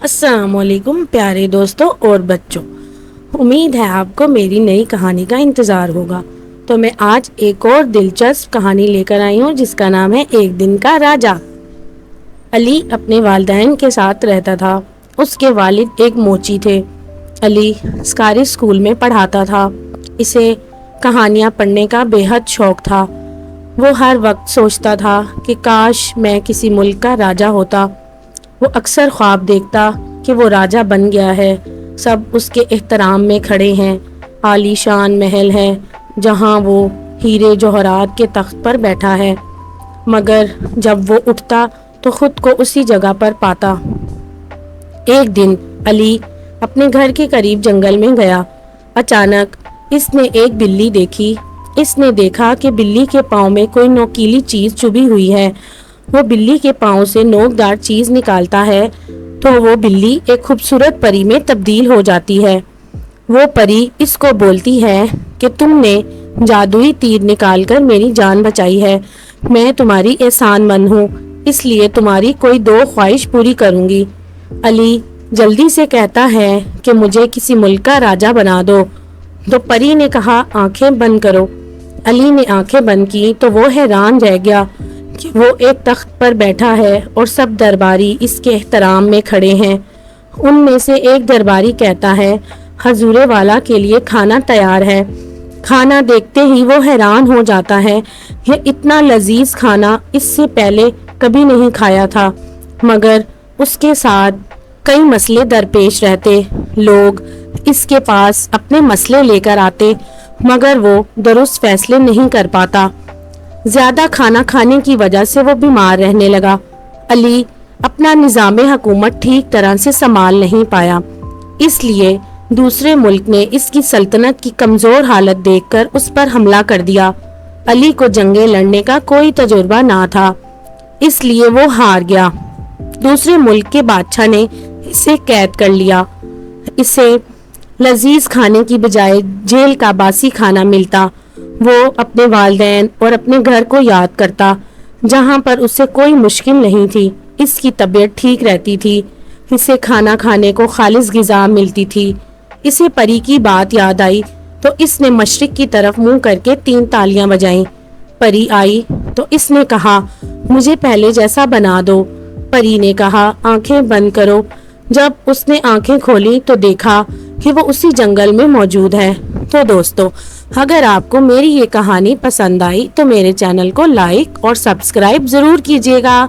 السلام علیکم پیارے دوستوں اور بچوں، امید ہے آپ کو میری نئی کہانی کا انتظار ہوگا۔ تو میں آج ایک اور دلچسپ کہانی لے کر آئی ہوں جس کا نام ہے ایک دن کا راجا۔ علی اپنے والدین کے ساتھ رہتا تھا۔ اس کے والد ایک موچی تھے۔ علی سرکاری اسکول میں پڑھاتا تھا۔ اسے کہانیاں پڑھنے کا بے حد شوق تھا۔ وہ ہر وقت سوچتا تھا کہ کاش میں کسی ملک کا راجا ہوتا۔ وہ اکثر خواب دیکھتا کہ وہ راجا بن گیا ہے، سب اس کے احترام میں کھڑے ہیں، عالی شان محل ہے جہاں وہ ہیرے جوہرات کے تخت پر بیٹھا ہے، مگر جب وہ اٹھتا تو خود کو اسی جگہ پر پاتا۔ ایک دن علی اپنے گھر کے قریب جنگل میں گیا۔ اچانک اس نے ایک بلی دیکھی۔ اس نے دیکھا کہ بلی کے پاؤں میں کوئی نوکیلی چیز چبھی ہوئی ہے۔ وہ بلی کے پاؤں سے نوکدار چیز نکالتا ہے تو وہ بلی ایک خوبصورت پری میں تبدیل ہو جاتی ہے۔ وہ پری اس کو بولتی ہے کہ تم نے جادوئی تیر نکال کر میری جان بچائی ہے، میں تمہاری احسان مند ہوں، اس لیے تمہاری کوئی دو خواہش پوری کروں گی۔ علی جلدی سے کہتا ہے کہ مجھے کسی ملک کا راجا بنا دو۔ تو پری نے کہا آنکھیں بند کرو۔ علی نے آنکھیں بند کی تو وہ حیران رہ گیا کہ وہ ایک تخت پر بیٹھا ہے اور سب درباری اس کے احترام میں کھڑے ہیں۔ ان میں سے ایک درباری کہتا ہے حضور والا کے لیے کھانا تیار ہے۔ کھانا دیکھتے ہی وہ حیران ہو جاتا ہے کہ اتنا لذیذ کھانا اس سے پہلے کبھی نہیں کھایا تھا، مگر اس کے ساتھ کئی مسئلے درپیش رہتے۔ لوگ اس کے پاس اپنے مسئلے لے کر آتے مگر وہ درست فیصلے نہیں کر پاتا۔ زیادہ کھانا کھانے کی وجہ سے وہ بیمار رہنے لگا۔ علی اپنا نظام حکومت ٹھیک طرح سے سنبھال نہیں پایا، اس لیے دوسرے ملک نے اس کی سلطنت کی کمزور حالت دیکھ کر اس پر حملہ کر دیا۔ علی کو جنگیں لڑنے کا کوئی تجربہ نہ تھا، اس لیے وہ ہار گیا۔ دوسرے ملک کے بادشاہ نے اسے قید کر لیا۔ اسے لذیذ کھانے کی بجائے جیل کا باسی کھانا ملتا۔ وہ اپنے والدین اور اپنے گھر کو یاد کرتا جہاں پر اسے کوئی مشکل نہیں تھی۔ اس کی طبیعت ٹھیک رہتی تھی، اسے کھانا کھانے کو خالص غذا ملتی تھی۔ اسے پری کی بات یاد آئی تو اس نے مشرق کی طرف منہ کر کے 3 تالیاں بجائیں۔ پری آئی تو اس نے کہا مجھے پہلے جیسا بنا دو۔ پری نے کہا آنکھیں بند کرو۔ جب اس نے آنکھیں کھولی تو دیکھا کہ وہ اسی جنگل میں موجود ہے۔ تو دوستو، اگر آپ کو میری یہ کہانی پسند آئی تو میرے چینل کو لائک اور سبسکرائب ضرور کیجیے گا۔